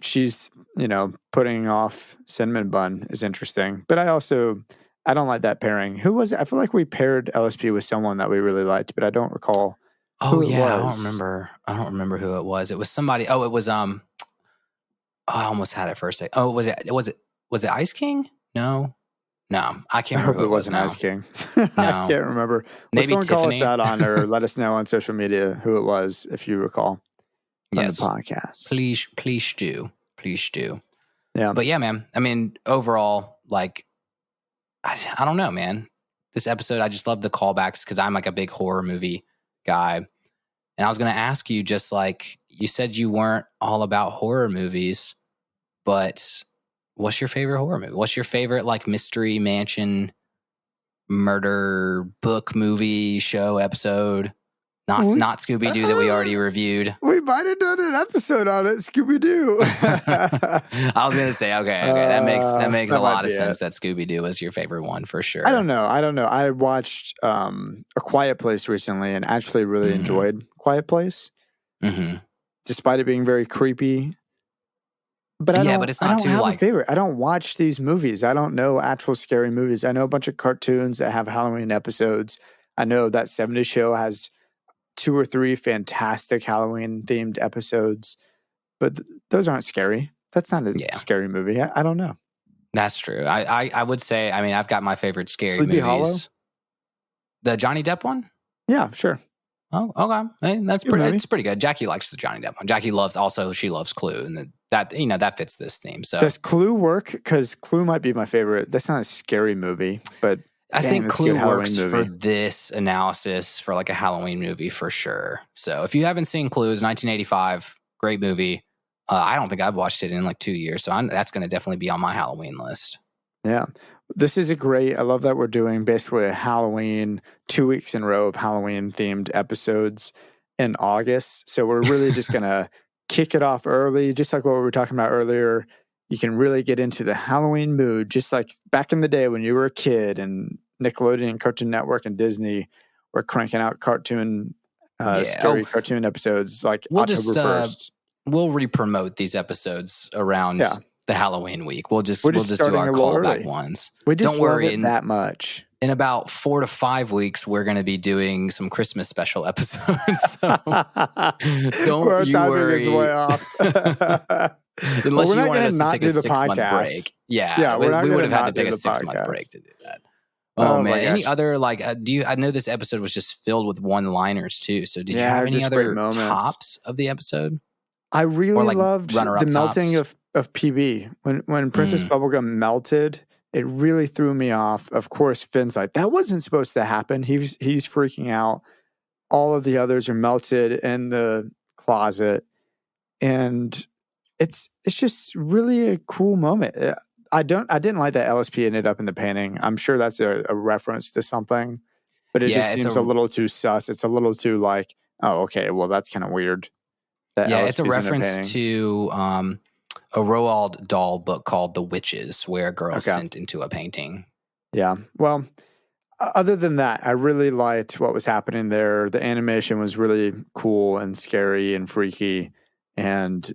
she's, putting off Cinnamon Bun is interesting. But I don't like that pairing. Who was it? I feel like we paired LSP with someone that we really liked, but I don't recall who it was. I don't remember who it was. It was somebody. Oh, it was I almost had it for a second. Oh, was it Ice King? No, I can't I remember. hope it wasn't now. Ice King. No. I can't remember. Maybe someone Tiffany? call us out on or let us know on social media who it was if you recall on the podcast. Please do. Yeah. But yeah, man. I mean, overall, like, I don't know, man. This episode, I just love the callbacks because I'm like a big horror movie guy. And I was going to ask you, just like you said, you weren't all about horror movies, but what's your favorite horror movie? What's your favorite like mystery mansion murder book movie show episode? Not Scooby-Doo that we already reviewed. We might have done an episode on it, Scooby-Doo. I was gonna say, okay, that makes a lot of sense that Scooby-Doo was your favorite one for sure. I don't know. I watched A Quiet Place recently and actually really enjoyed Quiet Place, despite it being very creepy. But but it's not too like a favorite. I don't watch these movies. I don't know actual scary movies. I know a bunch of cartoons that have Halloween episodes. I know that 70s Show has 2 or 3 fantastic Halloween themed episodes, but those aren't scary. That's not a scary movie. I don't know. That's true. I would say, I mean, I've got my favorite scary Sleepy movies. Hollow? The Johnny Depp one? Yeah, sure. Oh, okay. Hey, it's pretty good. Jackie likes the Johnny Depp one. Jackie she loves Clue, and that fits this theme. So does Clue work? Because Clue might be my favorite. That's not a scary movie, but I think Clue works for this analysis for like a Halloween movie for sure. So if you haven't seen Clue, it's 1985, great movie. I don't think I've watched it in like 2 years, so that's going to definitely be on my Halloween list. Yeah, this is I love that we're doing basically a Halloween 2 weeks in a row of Halloween themed episodes in August. So we're really just going to kick it off early, just like what we were talking about earlier. You can really get into the Halloween mood, just like back in the day when you were a kid and Nickelodeon, Cartoon Network, and Disney were cranking out scary cartoon episodes like October 1st. We'll re-promote these episodes around the Halloween week. We'll just do our callback ones. We just don't worry love it that much. In about 4 to 5 weeks, we're going to be doing some Christmas special episodes. So don't you worry. Is way off. Unless you wanted us to take a 6-month break. Yeah, we would have had to take a 6-month break to do that. Oh man! Any other like? I know this episode was just filled with one-liners too. So did you have any other tops of the episode? I really loved the melting of PB when Princess Bubblegum melted. It really threw me off. Of course, Finn's like, that wasn't supposed to happen. He's freaking out. All of the others are melted in the closet, and it's just really a cool moment. I didn't like that LSP ended up in the painting. I'm sure that's a reference to something, but it just seems a little too sus. It's a little too like, oh, okay, well, that's kind of weird. It's a reference to a Roald Dahl book called The Witches, where a girl is sent into a painting. Yeah. Well, other than that, I really liked what was happening there. The animation was really cool and scary and freaky. And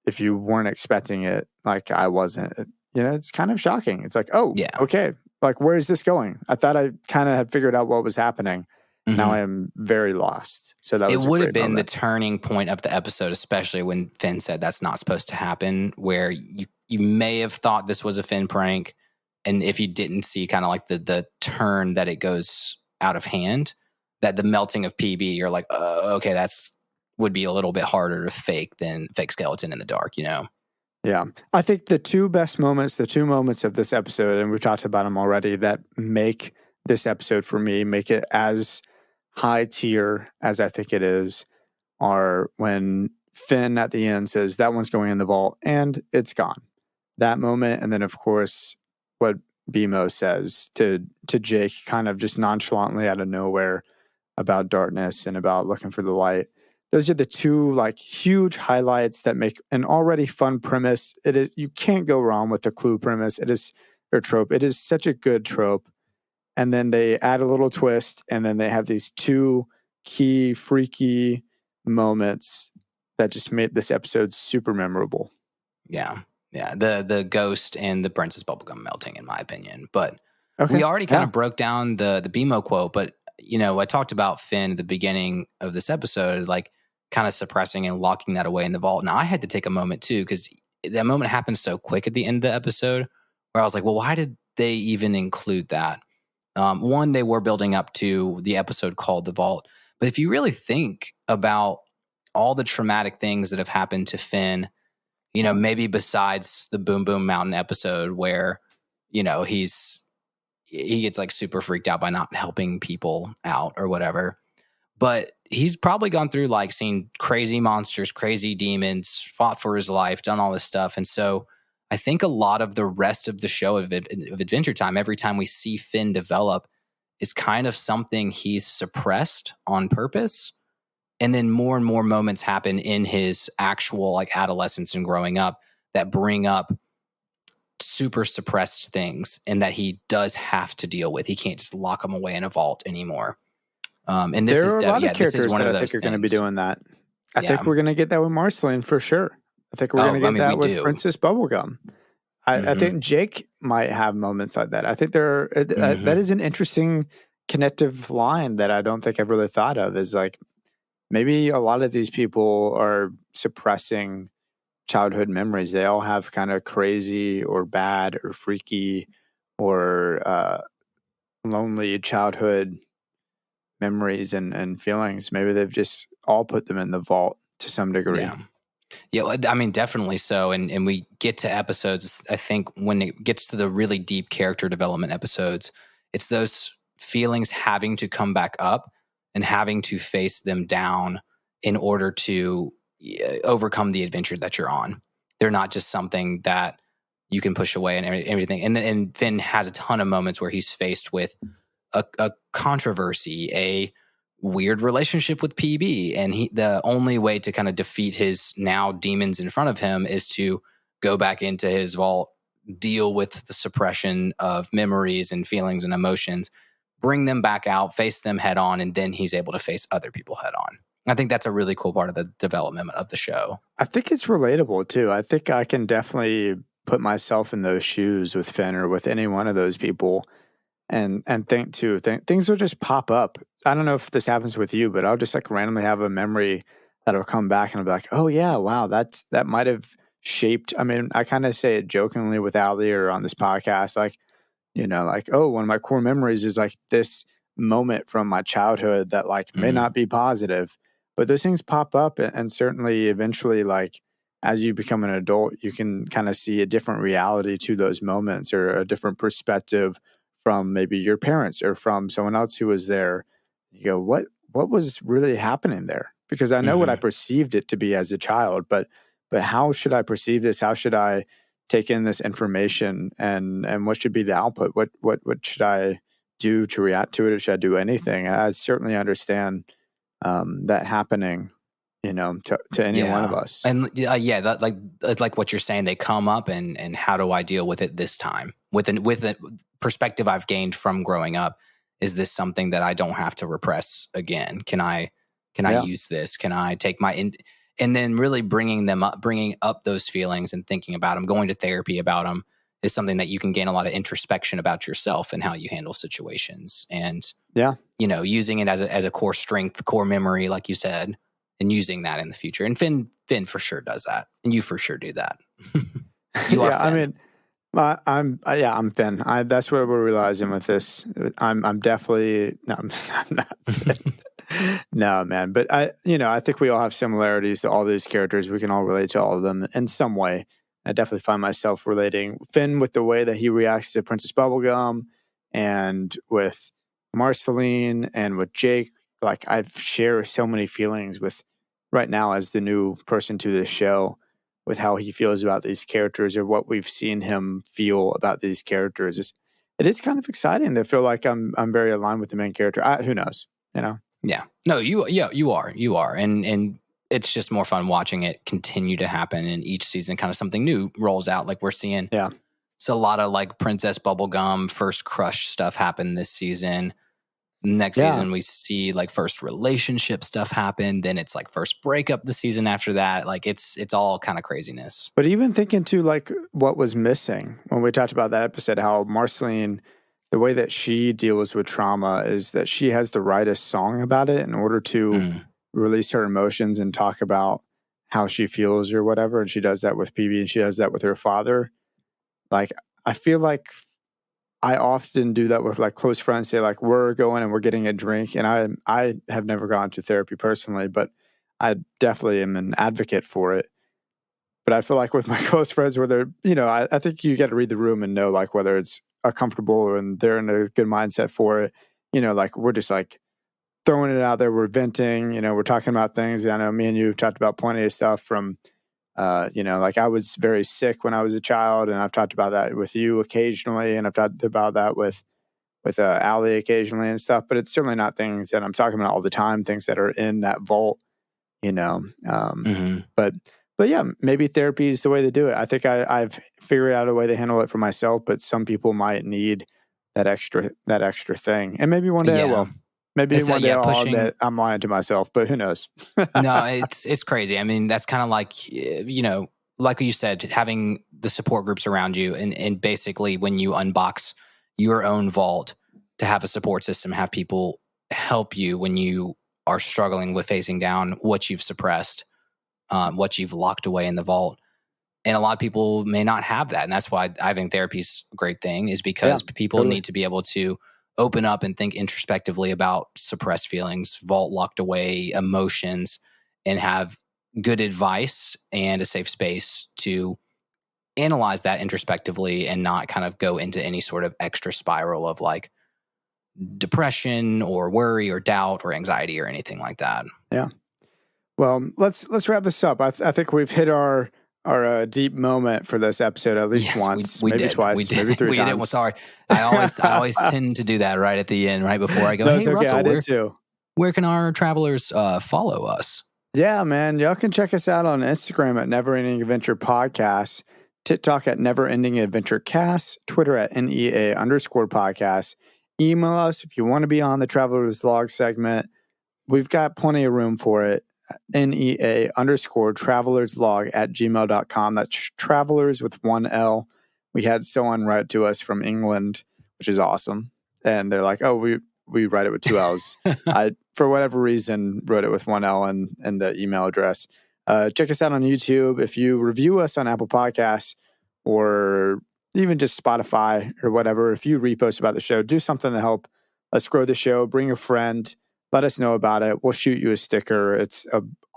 if you weren't expecting it, like I wasn't, it's kind of shocking. It's like, oh, okay. Like, where is this going? I thought I kind of had figured out what was happening. Mm-hmm. Now I am very lost. So that was it would have been the turning point of the episode, especially when Finn said that's not supposed to happen, where you may have thought this was a Finn prank. And if you didn't see kind of like the turn that it goes out of hand, that the melting of PB, you're like, okay, that's would be a little bit harder to fake than fake skeleton in the dark, Yeah. I think the two moments of this episode, and we've talked about them already, that make this episode for me, make it as high tier as I think it is, are when Finn at the end says, that one's going in the vault, and it's gone. That moment, and then of course, what BMO says to Jake kind of just nonchalantly out of nowhere about darkness and about looking for the light. Those are the two like huge highlights that make an already fun premise. You can't go wrong with the Clue premise. It is such a good trope. and then they add a little twist, and then they have these two key freaky moments that just made this episode super memorable. Yeah. The ghost and the Princess Bubblegum melting, in my opinion. But Okay. we already kind of broke down the BMO quote, but I talked about Finn at the beginning of this episode, like kind of suppressing and locking that away in the vault. Now I had to take a moment too, because that moment happened so quick at the end of the episode where I was like, well, why did they even include that? One, they were building up to the episode called The Vault. But if you really think about all the traumatic things that have happened to Finn, maybe besides the Boom Boom Mountain episode where, he gets like super freaked out by not helping people out or whatever. But he's probably gone through like seeing crazy monsters, crazy demons, fought for his life, done all this stuff. And so I think a lot of the rest of the show of Adventure Time, every time we see Finn develop, is kind of something he's suppressed on purpose. And then more and more moments happen in his actual like adolescence and growing up that bring up super suppressed things and that he does have to deal with. He can't just lock them away in a vault anymore. And this there is are a lot of this characters is one that of I those think are going to be things. doing that. I think we're going to get that with Marceline for sure. I think we're going to get that with Princess Bubblegum. I think Jake might have moments like that. I think that is an interesting connective line that I don't think I've really thought of, is like maybe a lot of these people are suppressing childhood memories. They all have kind of crazy or bad or freaky or lonely childhood memories and feelings. Maybe they've just all put them in the vault to some degree. Yeah, I mean, definitely so. And we get to episodes, I think when it gets to the really deep character development episodes, it's those feelings having to come back up and having to face them down in order to overcome the adventure that you're on. They're not just something that you can push away and everything. And Finn has a ton of moments where he's faced with a controversy, a weird relationship with PB, and the only way to kind of defeat his now demons in front of him is to go back into his vault, deal with the suppression of memories and feelings and emotions, bring them back out, face them head on, and then he's able to face other people head on. I think that's a really cool part of the development of the show. I think it's relatable too. I think I can definitely put myself in those shoes with Finn or with any one of those people. And think things will just pop up. I don't know if this happens with you, but I'll just like randomly have a memory that'll come back and I'll be like, oh yeah, wow, that might have shaped. I mean, I kind of say it jokingly with Ali or on this podcast, like, oh, one of my core memories is like this moment from my childhood that like may not be positive, but those things pop up, and certainly eventually, like as you become an adult, you can kind of see a different reality to those moments or a different perspective from maybe your parents or from someone else who was there. You go, what was really happening there? Because I know what I perceived it to be as a child, but how should I perceive this? How should I take in this information, and what should be the output? What should I do to react to it? Or should I do anything? I certainly understand that happening, to any one of us. And that, like what you're saying, they come up and how do I deal with it this time with a perspective I've gained from growing up? Is this something that I don't have to repress again? Can I use this? Can I take and then really bringing up those feelings and thinking about them, going to therapy about them is something that you can gain a lot of introspection about yourself and how you handle situations. And, using it as a core strength, core memory, like you said, and using that in the future. And Finn for sure does that. And you for sure do that. You are Finn. I mean, I'm Finn. That's what we're realizing with this. I'm definitely, no, I'm not Finn. No, man. But I think we all have similarities to all these characters. We can all relate to all of them in some way. I definitely find myself relating Finn with the way that he reacts to Princess Bubblegum, and with Marceline, and with Jake. Like, I've shared so many feelings with right now as the new person to this show, with how he feels about these characters or what we've seen him feel about these characters. It is kind of exciting to feel like I'm very aligned with the main character. Who knows, Yeah. No, you are. And it's just more fun watching it continue to happen, and each season kind of something new rolls out. Like we're seeing So a lot of like Princess Bubblegum, first crush stuff happened this season. Next season, we see like first relationship stuff happen. Then it's like first breakup the season after that. Like it's all kind of craziness. But even thinking to like what was missing when we talked about that episode, how Marceline, the way that she deals with trauma is that she has to write a song about it in order to release her emotions and talk about how she feels or whatever. And she does that with PB and she does that with her father. Like, I feel like I often do that with like close friends, say like we're going and we're getting a drink, and I have never gone to therapy personally, but I definitely am an advocate for it. But I feel like with my close friends, where they're, I think you got to read the room and know like whether it's comfortable and they're in a good mindset for it. Like we're just like throwing it out there, we're venting, we're talking about things. I know me and you have talked about plenty of stuff from. Like I was very sick when I was a child, and I've talked about that with you occasionally, and I've talked about that with Allie occasionally and stuff. But it's certainly not things that I'm talking about all the time. Things that are in that vault, But yeah, maybe therapy is the way to do it. I think I've figured out a way to handle it for myself, but some people might need that extra thing, and maybe one day I will. Maybe one day I'll admit I'm lying to myself, but who knows? No, it's crazy. I mean, that's kind of like, like you said, having the support groups around you, and basically when you unbox your own vault, to have a support system, have people help you when you are struggling with facing down what you've suppressed, what you've locked away in the vault. And a lot of people may not have that. And that's why I think therapy's a great thing, is because people need to be able to open up and think introspectively about suppressed feelings, vault locked away emotions, and have good advice and a safe space to analyze that introspectively and not kind of go into any sort of extra spiral of like depression or worry or doubt or anxiety or anything like that. Yeah. Well, let's wrap this up. I think we've hit our deep moment for this episode at least once, maybe twice, maybe three times. Well, sorry, I always tend to do that right at the end, right before I go. No, hey, it's okay. Russell, I did too. Where can our travelers follow us? Yeah, man, y'all can check us out on Instagram at Never Ending Adventure Podcast, TikTok at Never Ending Adventure Cast, Twitter at NEA_podcast. Email us if you want to be on the Travelers Log segment. We've got plenty of room for it. NEA_travelerslog@gmail.com. That's travelers with one L. We had someone write to us from England, which is awesome. And they're like, oh, we write it with two L's. I, for whatever reason, wrote it with one L and the email address. Check us out on YouTube. If you review us on Apple Podcasts or even just Spotify or whatever, if you repost about the show, do something to help us grow the show. Bring a friend. Let us know about it. We'll shoot you a sticker. It's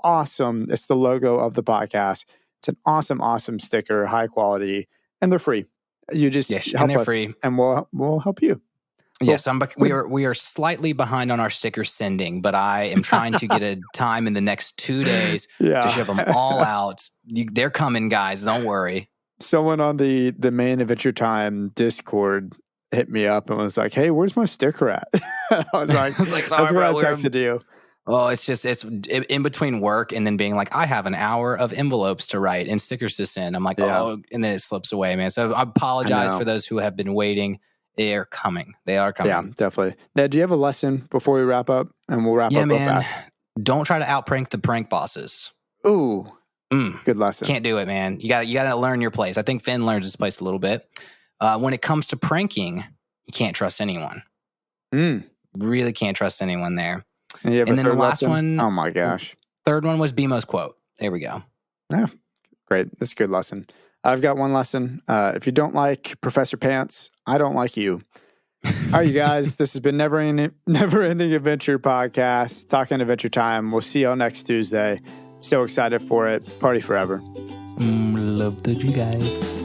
awesome. It's the logo of the podcast. It's an awesome sticker, high quality, and they're free. You just help us, free. And we'll help you. Cool. Yes, we are slightly behind on our sticker sending, but I am trying to get a time in the next 2 days to ship them all out. They're coming, guys. Don't worry. Someone on the Main Adventure Time Discord hit me up and was like, "Hey, where's my sticker at?" I was like, "That's what I texted you." Oh, it's in between work and then being like, I have an hour of envelopes to write and stickers to send. I'm like, oh, and then it slips away, man. So I apologize for those who have been waiting. They are coming. Yeah, definitely. Now, do you have a lesson before we wrap up? And we'll wrap up real fast. Don't try to outprank the prank bosses. Ooh, good lesson. Can't do it, man. You got to learn your place. I think Finn learns his place a little bit. When it comes to pranking, you can't trust anyone. Really can't trust anyone there. And then the last one. Oh my gosh. Third one was BMO's quote. There we go. Yeah, great. That's a good lesson. I've got one lesson. If you don't like Professor Pants, I don't like you. All right, you guys. This has been Never Ending Adventure Podcast, Talking Adventure Time. We'll see y'all next Tuesday. So excited for it. Party forever. Love you guys.